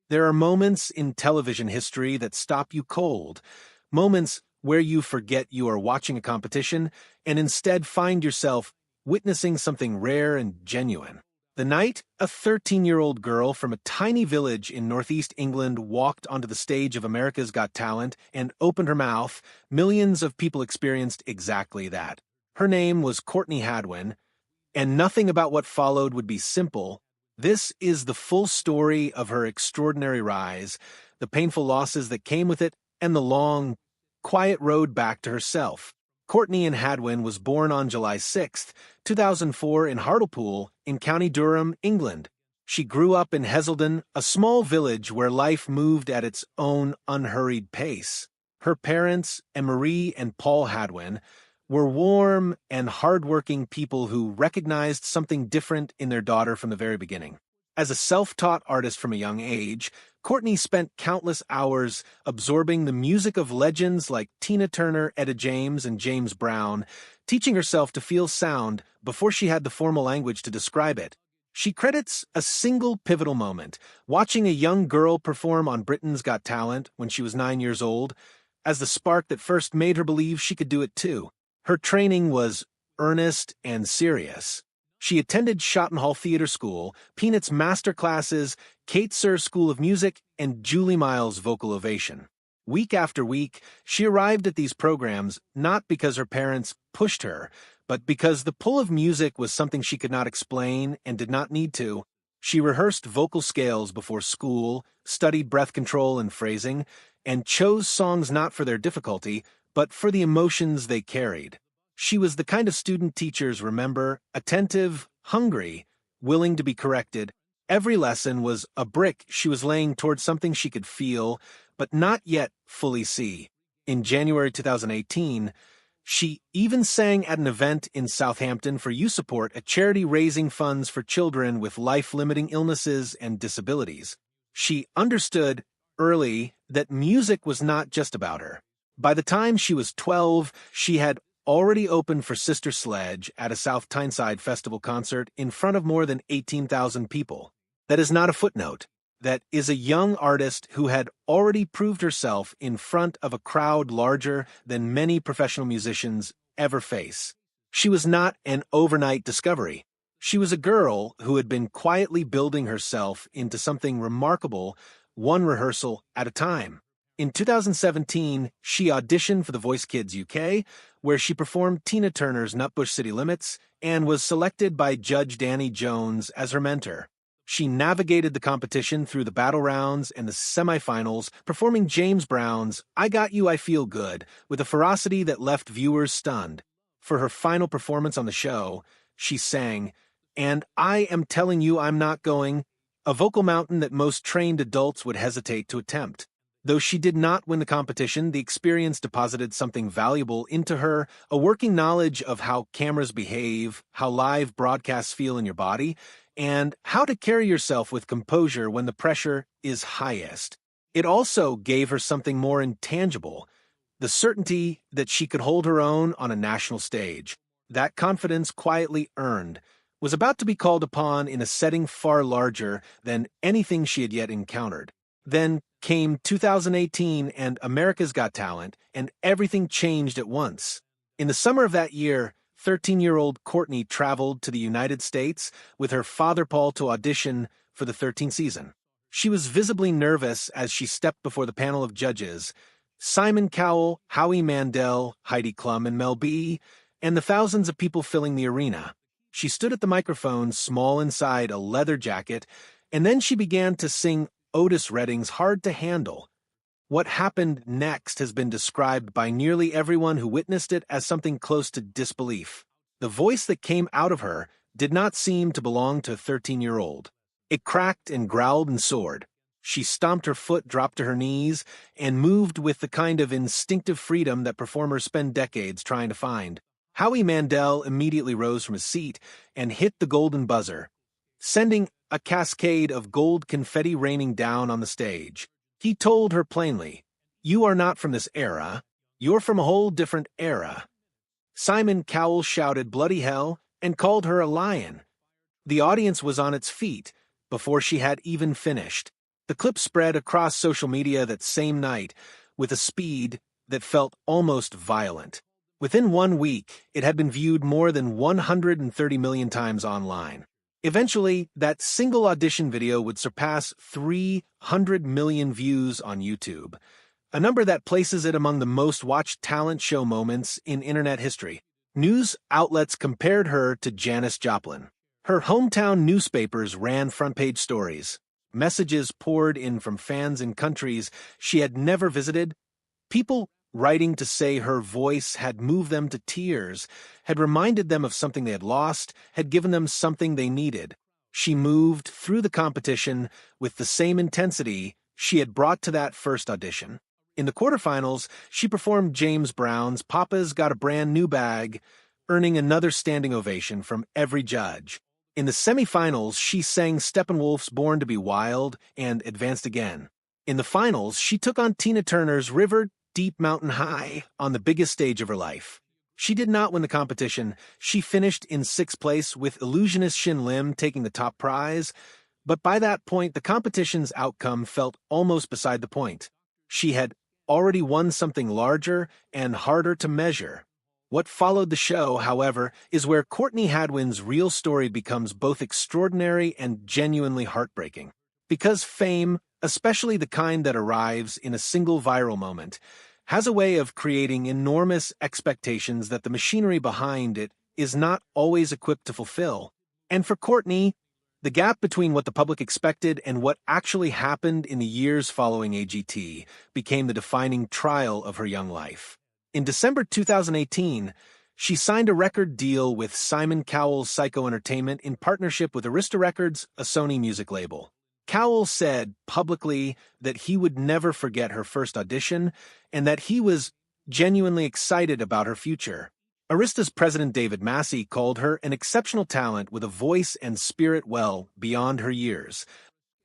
There are moments in television history that stop you cold, moments where you forget you are watching a competition and instead find yourself witnessing something rare and genuine. The night a 13-year-old girl from a tiny village in northeast England walked onto the stage of America's Got Talent and opened her mouth, millions of people experienced exactly that. Her name was Courtney Hadwin, and nothing about what followed would be simple. This is the full story of her extraordinary rise, the painful losses that came with it, and the long, quiet road back to herself. Courtney Hadwin was born on July 6, 2004 in Hartlepool, in County Durham, England. She grew up in Heselden, a small village where life moved at its own unhurried pace. Her parents, Marie and Paul Hadwin, were warm and hardworking people who recognized something different in their daughter from the very beginning. As a self-taught artist from a young age, Courtney spent countless hours absorbing the music of legends like Tina Turner, Etta James, and James Brown, teaching herself to feel sound before she had the formal language to describe it. She credits a single pivotal moment, watching a young girl perform on Britain's Got Talent when she was 9 years old, as the spark that first made her believe she could do it too. Her training was earnest and serious. She attended Schottenhall Theatre School, Peanuts Master Classes, Kate Sir School of Music, and Julie Miles Vocal Ovation. Week after week, she arrived at these programs not because her parents pushed her, but because the pull of music was something she could not explain and did not need to. She rehearsed vocal scales before school, studied breath control and phrasing, and chose songs not for their difficulty, but for the emotions they carried. She was the kind of student teachers remember, attentive, hungry, willing to be corrected. Every lesson was a brick she was laying towards something she could feel, but not yet fully see. In January 2018, she even sang at an event in Southampton for youth support, a charity raising funds for children with life-limiting illnesses and disabilities. She understood early that music was not just about her. By the time she was 12, she had already opened for Sister Sledge at a South Tyneside Festival concert in front of more than 18,000 people. That is not a footnote. That is a young artist who had already proved herself in front of a crowd larger than many professional musicians ever face. She was not an overnight discovery. She was a girl who had been quietly building herself into something remarkable, one rehearsal at a time. In 2017, she auditioned for The Voice Kids UK, where she performed Tina Turner's Nutbush City Limits and was selected by Judge Danny Jones as her mentor. She navigated the competition through the battle rounds and the semifinals, performing James Brown's I Got You, I Feel Good with a ferocity that left viewers stunned. For her final performance on the show, she sang, "And I Am Telling You I'm Not Going," a vocal mountain that most trained adults would hesitate to attempt. Though she did not win the competition, the experience deposited something valuable into her, a working knowledge of how cameras behave, how live broadcasts feel in your body, and how to carry yourself with composure when the pressure is highest. It also gave her something more intangible, the certainty that she could hold her own on a national stage. That confidence, quietly earned, was about to be called upon in a setting far larger than anything she had yet encountered. Then came 2018 and America's Got Talent, and everything changed at once. In the summer of that year, 13-year-old Courtney traveled to the United States with her father Paul to audition for the 13th season. She was visibly nervous as she stepped before the panel of judges, Simon Cowell, Howie Mandel, Heidi Klum, and Mel B, and the thousands of people filling the arena. She stood at the microphone, small inside a leather jacket, and then she began to sing Otis Redding's Hard to Handle. What happened next has been described by nearly everyone who witnessed it as something close to disbelief. The voice that came out of her did not seem to belong to a 13-year-old. It cracked and growled and soared. She stomped her foot, dropped to her knees, and moved with the kind of instinctive freedom that performers spend decades trying to find. Howie Mandel immediately rose from his seat and hit the golden buzzer, sending a cascade of gold confetti raining down on the stage. He told her plainly, "You are not from this era. You're from a whole different era." Simon Cowell shouted bloody hell and called her a lion. The audience was on its feet before she had even finished. The clip spread across social media that same night with a speed that felt almost violent. Within 1 week, it had been viewed more than 130 million times online. Eventually, that single audition video would surpass 300 million views on YouTube, a number that places it among the most watched talent show moments in internet history. News outlets compared her to Janis Joplin. Her hometown newspapers ran front-page stories. Messages poured in from fans in countries she had never visited. People writing to say her voice had moved them to tears, had reminded them of something they had lost, had given them something they needed. She moved through the competition with the same intensity she had brought to that first audition. In the quarterfinals, she performed James Brown's Papa's Got a Brand New Bag, earning another standing ovation from every judge. In the semifinals, she sang Steppenwolf's Born to be Wild and advanced again. In the finals, she took on Tina Turner's River Deep Mountain High on the biggest stage of her life. She did not win the competition. She finished in 6th place, with illusionist Shin Lim taking the top prize, but by that point, the competition's outcome felt almost beside the point. She had already won something larger and harder to measure. What followed the show, however, is where Courtney Hadwin's real story becomes both extraordinary and genuinely heartbreaking. Because fame, especially the kind that arrives in a single viral moment, has a way of creating enormous expectations that the machinery behind it is not always equipped to fulfill. And for Courtney, the gap between what the public expected and what actually happened in the years following AGT became the defining trial of her young life. In December 2018, she signed a record deal with Simon Cowell's Psycho Entertainment in partnership with Arista Records, a Sony music label. Cowell said publicly that he would never forget her first audition and that he was genuinely excited about her future. Arista's president David Massey called her an exceptional talent with a voice and spirit well beyond her years.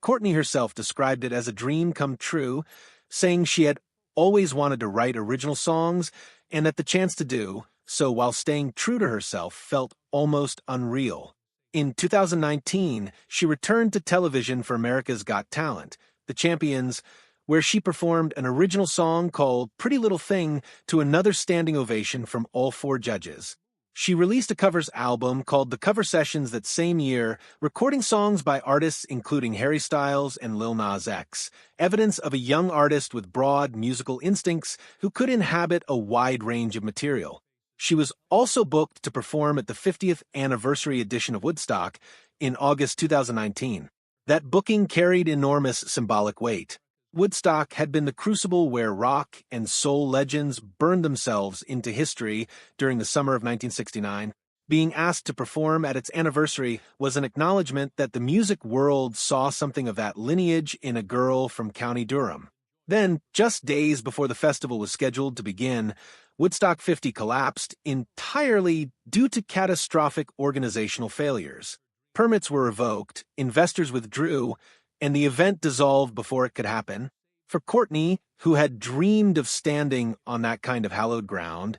Courtney herself described it as a dream come true, saying she had always wanted to write original songs and that the chance to do so while staying true to herself felt almost unreal. In 2019, she returned to television for America's Got Talent, The Champions, where she performed an original song called Pretty Little Thing to another standing ovation from all 4 judges. She released a covers album called The Cover Sessions that same year, recording songs by artists including Harry Styles and Lil Nas X, evidence of a young artist with broad musical instincts who could inhabit a wide range of material. She was also booked to perform at the 50th anniversary edition of Woodstock in August 2019. That booking carried enormous symbolic weight. Woodstock had been the crucible where rock and soul legends burned themselves into history during the summer of 1969. Being asked to perform at its anniversary was an acknowledgement that the music world saw something of that lineage in a girl from County Durham. Then, just days before the festival was scheduled to begin, Woodstock 50 collapsed entirely due to catastrophic organizational failures. Permits were revoked, investors withdrew, and the event dissolved before it could happen. For Courtney, who had dreamed of standing on that kind of hallowed ground,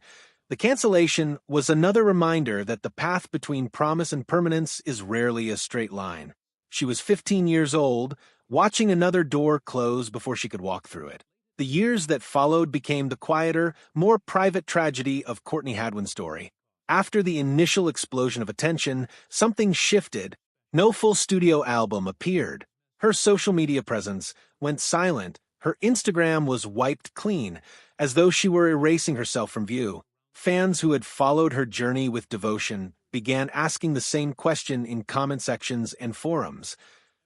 the cancellation was another reminder that the path between promise and permanence is rarely a straight line. She was 15 years old, watching another door close before she could walk through it. The years that followed became the quieter, more private tragedy of Courtney Hadwin's story. After the initial explosion of attention, something shifted. No full studio album appeared. Her social media presence went silent. Her Instagram was wiped clean, as though she were erasing herself from view. Fans who had followed her journey with devotion began asking the same question in comment sections and forums.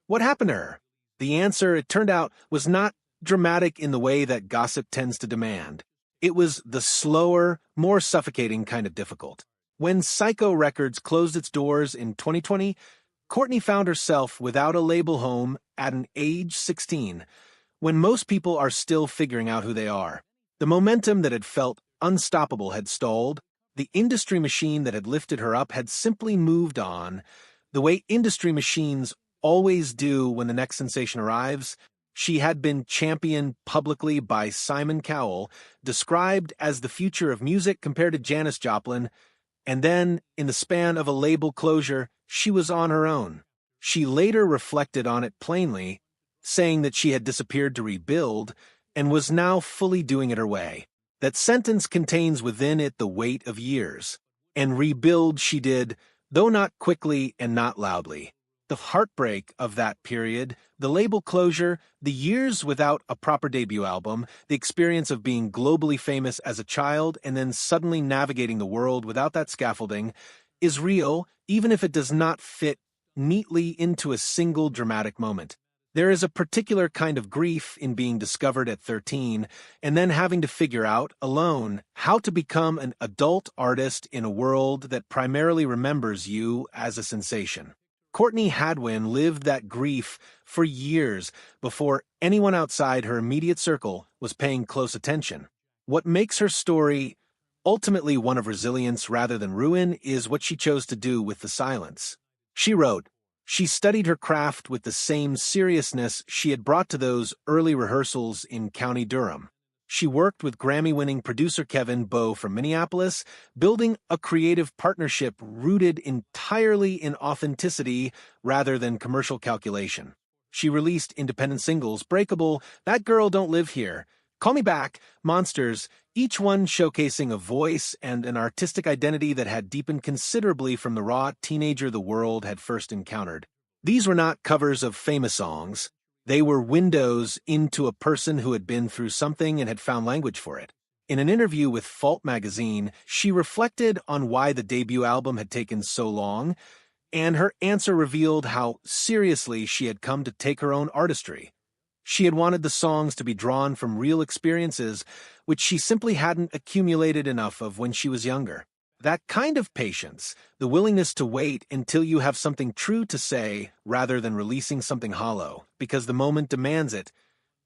What happened to her? The answer, it turned out, was not dramatic in the way that gossip tends to demand. It was the slower, more suffocating kind of difficult. When Psycho Records closed its doors in 2020, Courtney found herself without a label home at an age 16, when most people are still figuring out who they are. The momentum that had felt unstoppable had stalled. The industry machine that had lifted her up had simply moved on. The way industry machines always do when the next sensation arrives, she had been championed publicly by Simon Cowell, described as the future of music compared to Janis Joplin, and then, in the span of a label closure, she was on her own. She later reflected on it plainly, saying that she had disappeared to rebuild and was now fully doing it her way. That sentence contains within it the weight of years. And rebuild she did, though not quickly and not loudly. The heartbreak of that period, the label closure, the years without a proper debut album, the experience of being globally famous as a child and then suddenly navigating the world without that scaffolding, is real, even if it does not fit neatly into a single dramatic moment. There is a particular kind of grief in being discovered at 13 and then having to figure out, alone, how to become an adult artist in a world that primarily remembers you as a sensation. Courtney Hadwin lived that grief for years before anyone outside her immediate circle was paying close attention. What makes her story ultimately one of resilience rather than ruin is what she chose to do with the silence. She wrote, "She studied her craft with the same seriousness she had brought to those early rehearsals in County Durham. She worked with Grammy-winning producer Kevin Bowe from Minneapolis, building a creative partnership rooted entirely in authenticity rather than commercial calculation. She released independent singles, Breakable, That Girl Don't Live Here, Call Me Back, Monsters, each one showcasing a voice and an artistic identity that had deepened considerably from the raw teenager the world had first encountered. These were not covers of famous songs. They were windows into a person who had been through something and had found language for it. In an interview with Fault magazine, she reflected on why the debut album had taken so long, and her answer revealed how seriously she had come to take her own artistry. She had wanted the songs to be drawn from real experiences, which she simply hadn't accumulated enough of when she was younger. That kind of patience, the willingness to wait until you have something true to say rather than releasing something hollow, because the moment demands it,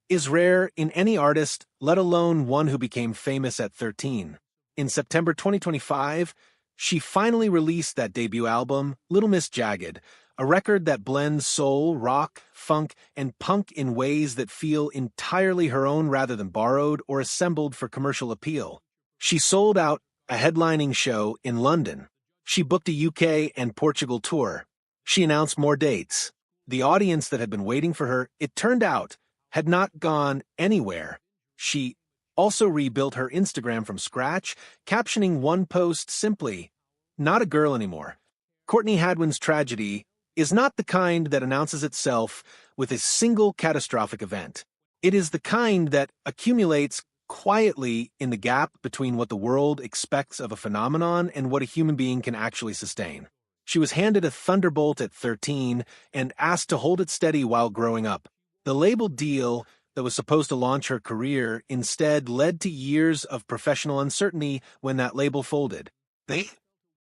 is rare in any artist, let alone one who became famous at 13. In September 2025, she finally released that debut album, Little Miss Jagged, a record that blends soul, rock, funk, and punk in ways that feel entirely her own rather than borrowed or assembled for commercial appeal. She sold out a headlining show in London. She booked a UK and Portugal tour. She announced more dates. The audience that had been waiting for her, it turned out, had not gone anywhere. She also rebuilt her Instagram from scratch, captioning one post simply, "Not a girl anymore." Courtney Hadwin's tragedy is not the kind that announces itself with a single catastrophic event. It is the kind that accumulates quietly in the gap between what the world expects of a phenomenon and what a human being can actually sustain. She was handed a thunderbolt at 13 and asked to hold it steady while growing up. The label deal that was supposed to launch her career instead led to years of professional uncertainty when that label folded.